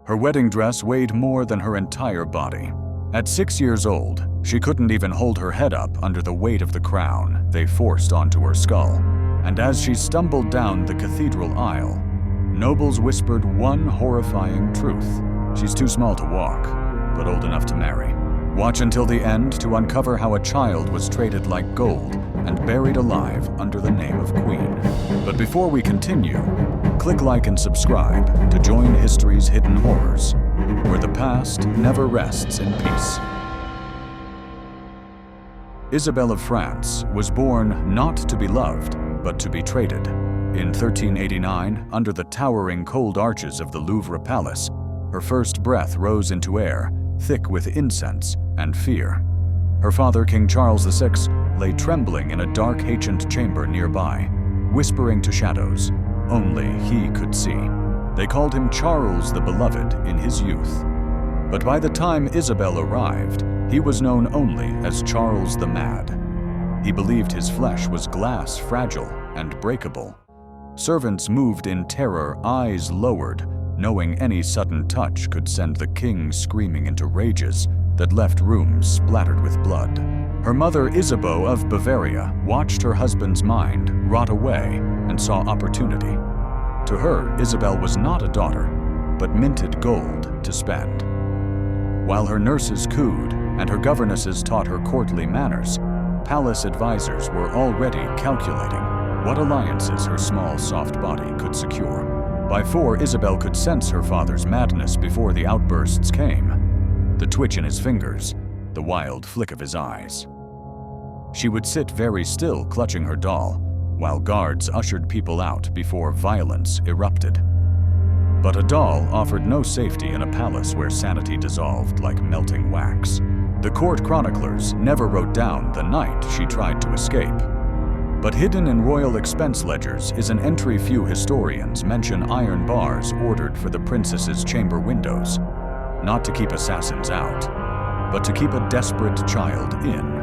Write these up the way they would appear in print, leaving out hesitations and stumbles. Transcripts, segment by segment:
Her wedding dress weighed more than her entire body. At 6 years old, she couldn't even hold her head up under the weight of the crown they forced onto her skull. And as she stumbled down the cathedral aisle, nobles whispered one horrifying truth. She's too small to walk, but old enough to marry. Watch until the end to uncover how a child was traded like gold and buried alive under the name of Queen. But before we continue, click like and subscribe to join history's hidden horrors, where the past never rests in peace. Isabelle of France was born not to be loved, but to be traded. In 1389, under the towering cold arches of the Louvre Palace, her first breath rose into air, thick with incense and fear. Her father, King Charles VI, lay trembling in a dark ancient chamber nearby, whispering to shadows only he could see. They called him Charles the Beloved in his youth. But by the time Isabelle arrived, he was known only as Charles the Mad. He believed his flesh was glass, fragile and breakable. Servants moved in terror, eyes lowered, knowing any sudden touch could send the king screaming into rages that left rooms splattered with blood. Her mother, Isabeau of Bavaria, watched her husband's mind rot away and saw opportunity. To her, Isabelle was not a daughter, but minted gold to spend. While her nurses cooed and her governesses taught her courtly manners, palace advisors were already calculating what alliances her small, soft body could secure. By 4, Isabelle could sense her father's madness before the outbursts came. The twitch in his fingers, the wild flick of his eyes. She would sit very still, clutching her doll, while guards ushered people out before violence erupted. But a doll offered no safety in a palace where sanity dissolved like melting wax. The court chroniclers never wrote down the night she tried to escape. But hidden in royal expense ledgers is an entry few historians mention iron bars ordered for the princess's chamber windows, not to keep assassins out, but to keep a desperate child in.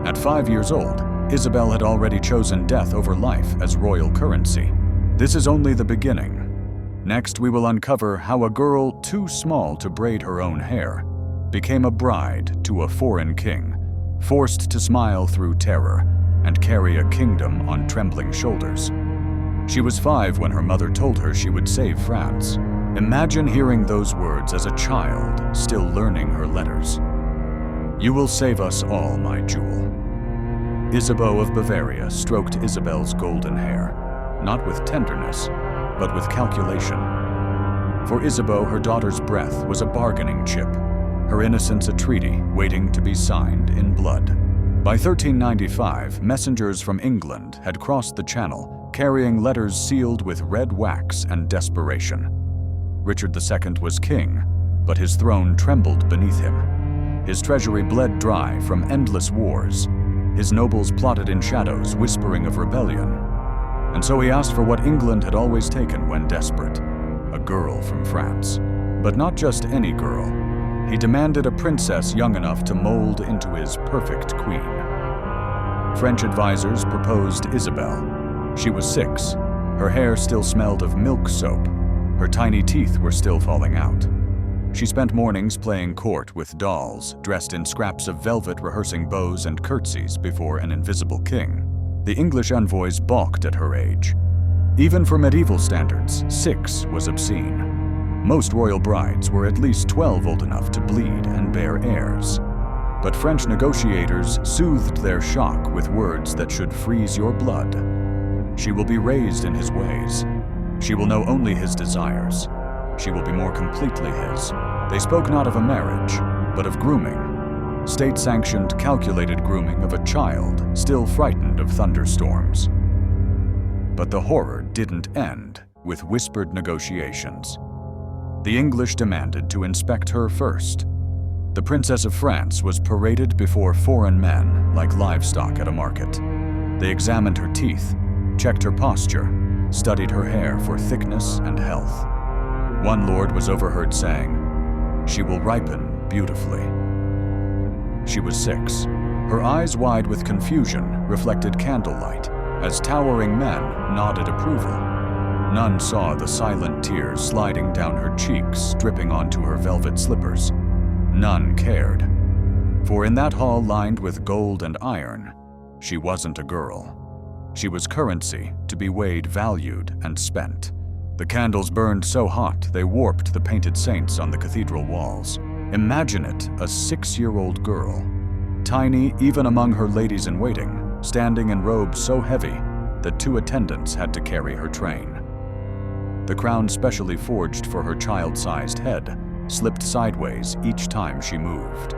At 5 years old, Isabelle had already chosen death over life as royal currency. This is only the beginning. Next, we will uncover how a girl too small to braid her own hair became a bride to a foreign king, forced to smile through terror and carry a kingdom on trembling shoulders. She was 5 when her mother told her she would save France. Imagine hearing those words as a child, still learning her letters. "You will save us all, my jewel." Isabeau of Bavaria stroked Isabelle's golden hair, not with tenderness, but with calculation. For Isabeau, her daughter's breath was a bargaining chip, her innocence a treaty waiting to be signed in blood. By 1395, messengers from England had crossed the Channel, carrying letters sealed with red wax and desperation. Richard II was king, but his throne trembled beneath him. His treasury bled dry from endless wars. His nobles plotted in shadows, whispering of rebellion. And so he asked for what England had always taken when desperate, a girl from France. But not just any girl. He demanded a princess young enough to mold into his perfect queen. French advisors proposed Isabelle. She was 6. Her hair still smelled of milk soap. Her tiny teeth were still falling out. She spent mornings playing court with dolls, dressed in scraps of velvet, rehearsing bows and curtsies before an invisible king. The English envoys balked at her age. Even for medieval standards, 6 was obscene. Most royal brides were at least 12 old enough to bleed and bear heirs. But French negotiators soothed their shock with words that should freeze your blood. She will be raised in his ways. She will know only his desires. She will be more completely his. They spoke not of a marriage, but of grooming. State-sanctioned, calculated grooming of a child still frightened of thunderstorms. But the horror didn't end with whispered negotiations. The English demanded to inspect her first. The Princess of France was paraded before foreign men like livestock at a market. They examined her teeth, checked her posture, studied her hair for thickness and health. One lord was overheard saying, "She will ripen beautifully." She was 6. Her eyes, wide with confusion, reflected candlelight as towering men nodded approval. None saw the silent tears sliding down her cheeks, dripping onto her velvet slippers. None cared. For in that hall lined with gold and iron, she wasn't a girl. She was currency to be weighed, valued, and spent. The candles burned so hot they warped the painted saints on the cathedral walls. Imagine it, a 6-year-old girl, tiny even among her ladies-in-waiting, standing in robes so heavy that 2 attendants had to carry her train. The crown specially forged for her child-sized head slipped sideways each time she moved.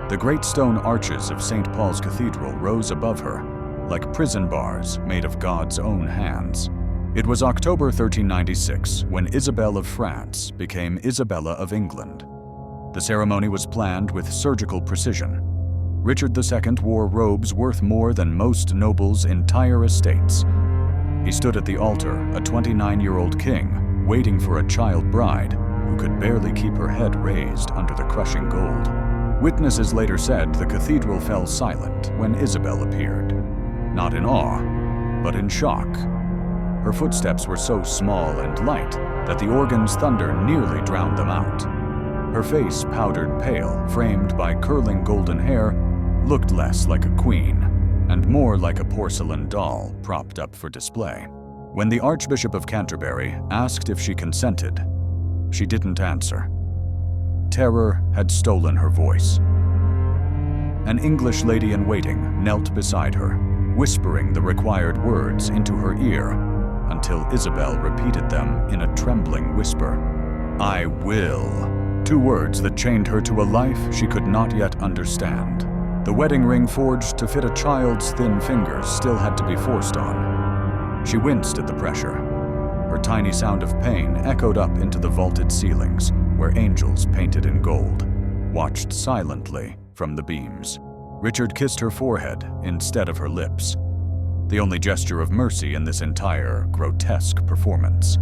The great stone arches of St. Paul's Cathedral rose above her like prison bars made of God's own hands. It was October 1396 when Isabelle of France became Isabella of England. The ceremony was planned with surgical precision. Richard II wore robes worth more than most nobles' entire estates. He stood at the altar, a 29-year-old king, waiting for a child bride who could barely keep her head raised under the crushing gold. Witnesses later said the cathedral fell silent when Isabelle appeared. Not in awe, but in shock. Her footsteps were so small and light that the organ's thunder nearly drowned them out. Her face, powdered pale, framed by curling golden hair, looked less like a queen and more like a porcelain doll propped up for display. When the Archbishop of Canterbury asked if she consented, she didn't answer. Terror had stolen her voice. An English lady-in-waiting knelt beside her, whispering the required words into her ear until Isabelle repeated them in a trembling whisper. "I will." 2 words that chained her to a life she could not yet understand. The wedding ring forged to fit a child's thin fingers still had to be forced on. She winced at the pressure. Her tiny sound of pain echoed up into the vaulted ceilings, where angels painted in gold watched silently from the beams. Richard kissed her forehead instead of her lips, the only gesture of mercy in this entire grotesque performance.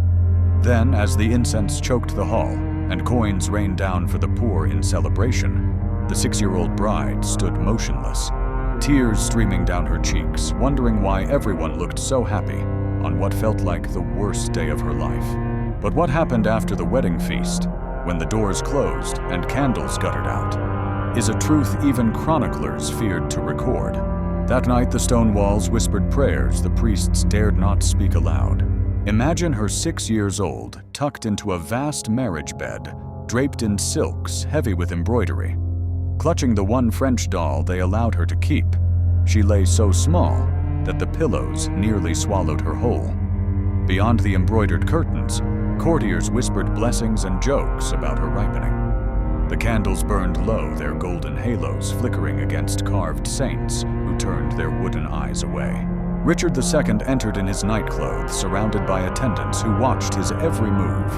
Then, as the incense choked the hall and coins rained down for the poor in celebration, the 6-year-old bride stood motionless, tears streaming down her cheeks, wondering why everyone looked so happy on what felt like the worst day of her life. But what happened after the wedding feast, when the doors closed and candles guttered out, is a truth even chroniclers feared to record. That night, the stone walls whispered prayers the priests dared not speak aloud. Imagine her 6 years old, tucked into a vast marriage bed, draped in silks heavy with embroidery. Clutching the one French doll they allowed her to keep, she lay so small that the pillows nearly swallowed her whole. Beyond the embroidered curtains, courtiers whispered blessings and jokes about her ripening. The candles burned low, their golden halos flickering against carved saints who turned their wooden eyes away. Richard II entered in his nightclothes, surrounded by attendants who watched his every move.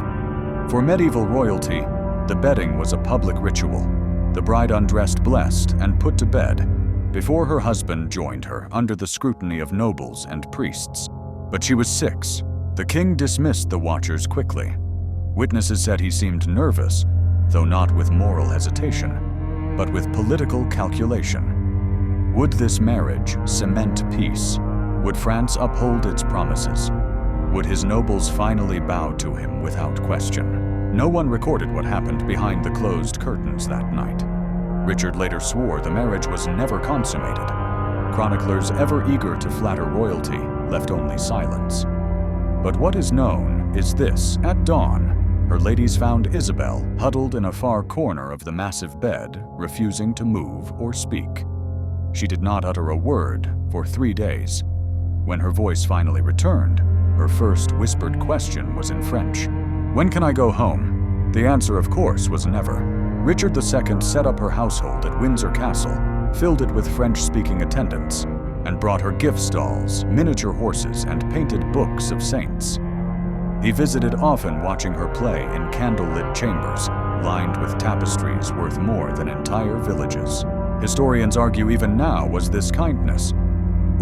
For medieval royalty, the bedding was a public ritual. The bride undressed, blessed, and put to bed before her husband joined her under the scrutiny of nobles and priests. But she was 6. The king dismissed the watchers quickly. Witnesses said he seemed nervous, though not with moral hesitation, but with political calculation. Would this marriage cement peace? Would France uphold its promises? Would his nobles finally bow to him without question? No one recorded what happened behind the closed curtains that night. Richard later swore the marriage was never consummated. Chroniclers, ever eager to flatter royalty, left only silence. But what is known is this: at dawn, her ladies found Isabelle huddled in a far corner of the massive bed, refusing to move or speak. She did not utter a word for 3 days. When her voice finally returned, her first whispered question was in French. "When can I go home?" The answer, of course, was never. Richard II set up her household at Windsor Castle, filled it with French-speaking attendants, and brought her gift stalls, miniature horses, and painted books of saints. He visited often, watching her play in candle-lit chambers, lined with tapestries worth more than entire villages. Historians argue even now was this kindness,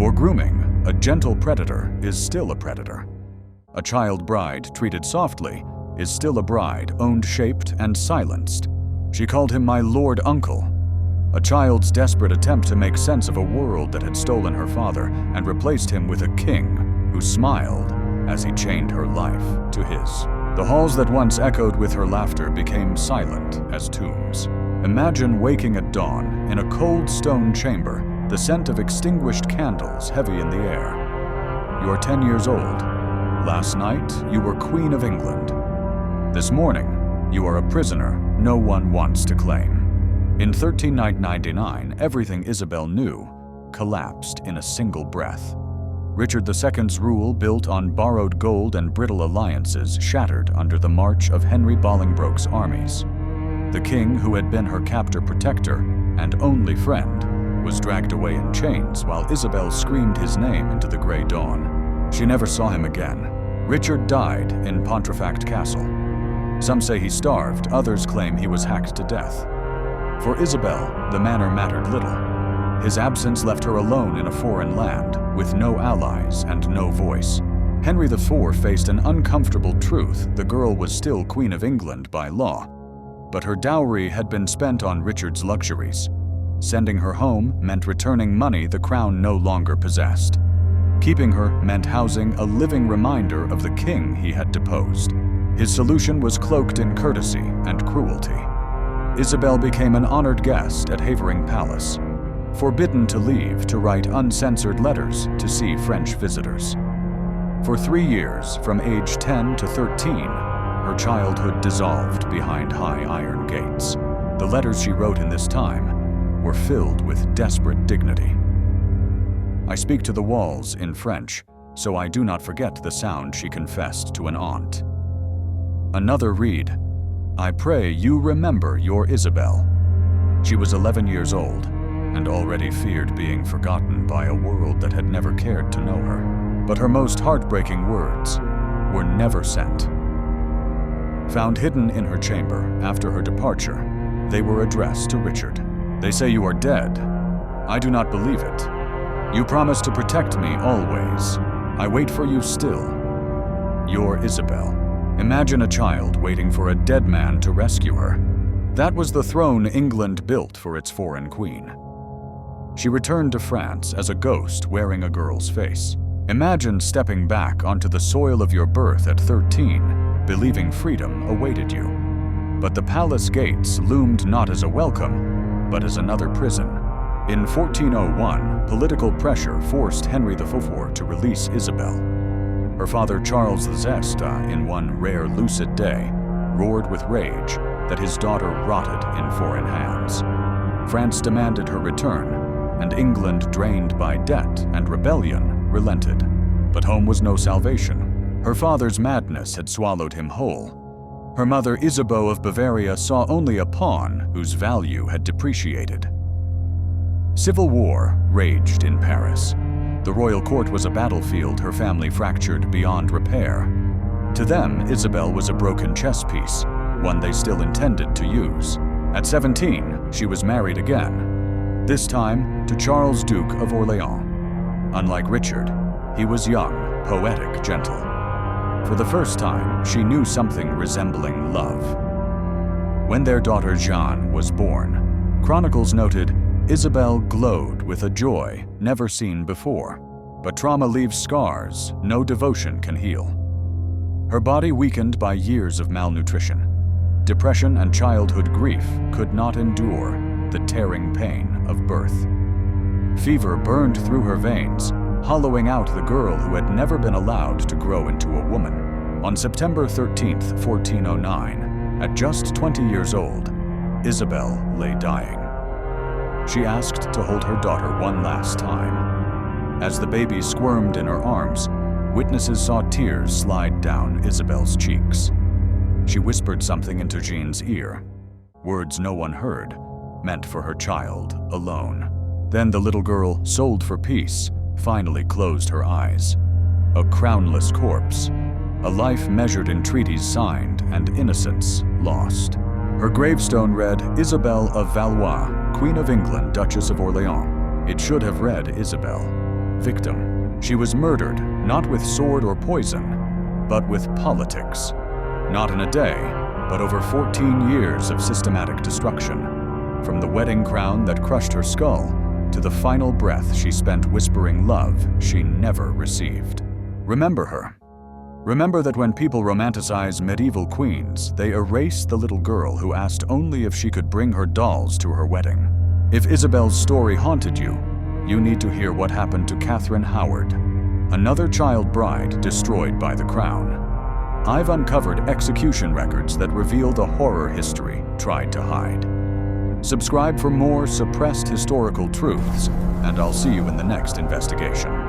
or grooming. A gentle predator is still a predator. A child bride treated softly is still a bride owned, shaped, and silenced. She called him my Lord Uncle. A child's desperate attempt to make sense of a world that had stolen her father and replaced him with a king who smiled as he chained her life to his. The halls that once echoed with her laughter became silent as tombs. Imagine waking at dawn in a cold stone chamber, the scent of extinguished candles heavy in the air. You are 10 years old. Last night, you were Queen of England. This morning, you are a prisoner no one wants to claim. In 1399, everything Isabel knew collapsed in a single breath. Richard II's rule, built on borrowed gold and brittle alliances, shattered under the march of Henry Bolingbroke's armies. The king, who had been her captor-protector and only friend, was dragged away in chains while Isabel screamed his name into the gray dawn. She never saw him again. Richard died in Pontefract Castle. Some say he starved, others claim he was hacked to death. For Isabel, the manor mattered little. His absence left her alone in a foreign land, with no allies and no voice. Henry IV faced an uncomfortable truth: the girl was still Queen of England by law. But her dowry had been spent on Richard's luxuries. Sending her home meant returning money the crown no longer possessed. Keeping her meant housing a living reminder of the king he had deposed. His solution was cloaked in courtesy and cruelty. Isabel became an honored guest at Havering Palace, forbidden to leave to write uncensored letters to see French visitors. For 3 years, from age 10 to 13, her childhood dissolved behind high iron gates. The letters she wrote in this time were filled with desperate dignity. I speak to the walls in French, so I do not forget the sound she confessed to an aunt. Another read, I pray you remember your Isabel. She was 11 years old and already feared being forgotten by a world that had never cared to know her. But her most heartbreaking words were never sent. Found hidden in her chamber after her departure, they were addressed to Richard. They say you are dead. I do not believe it. You promised to protect me always. I wait for you still. Your Isabel. Imagine a child waiting for a dead man to rescue her. That was the throne England built for its foreign queen. She returned to France as a ghost wearing a girl's face. Imagine stepping back onto the soil of your birth at 13, believing freedom awaited you. But the palace gates loomed not as a welcome, but as another prison. In 1401, political pressure forced Henry IV to release Isabel. Her father Charles the Zesta, in one rare lucid day, roared with rage that his daughter rotted in foreign hands. France demanded her return, and England, drained by debt and rebellion, relented. But home was no salvation. Her father's madness had swallowed him whole. Her mother Isabeau of Bavaria saw only a pawn whose value had depreciated. Civil war raged in Paris. The royal court was a battlefield her family fractured beyond repair. To them, Isabel was a broken chess piece, one they still intended to use. At 17, she was married again, this time to Charles, Duke of Orleans. Unlike Richard, he was young, poetic, gentle. For the first time, she knew something resembling love. When their daughter Jeanne was born, chronicles noted Isabel glowed with a joy never seen before. But trauma leaves scars no devotion can heal. Her body weakened by years of malnutrition. Depression and childhood grief could not endure the tearing pain of birth. Fever burned through her veins, hollowing out the girl who had never been allowed to grow into a woman. On September 13, 1409, at just 20 years old, Isabel lay dying. She asked to hold her daughter one last time. As the baby squirmed in her arms, witnesses saw tears slide down Isabel's cheeks. She whispered something into Jean's ear, words no one heard, meant for her child alone. Then the little girl, sold for peace, finally closed her eyes. A crownless corpse, a life measured in treaties signed and innocence lost. Her gravestone read, Isabelle of Valois, Queen of England, Duchess of Orleans. It should have read Isabel, victim. She was murdered, not with sword or poison, but with politics. Not in a day, but over 14 years of systematic destruction. From the wedding crown that crushed her skull, to the final breath she spent whispering love she never received. Remember her. Remember that when people romanticize medieval queens, they erase the little girl who asked only if she could bring her dolls to her wedding. If Isabelle's story haunted you, you need to hear what happened to Catherine Howard, another child bride destroyed by the crown. I've uncovered execution records that reveal the horror history tried to hide. Subscribe for more suppressed historical truths, and I'll see you in the next investigation.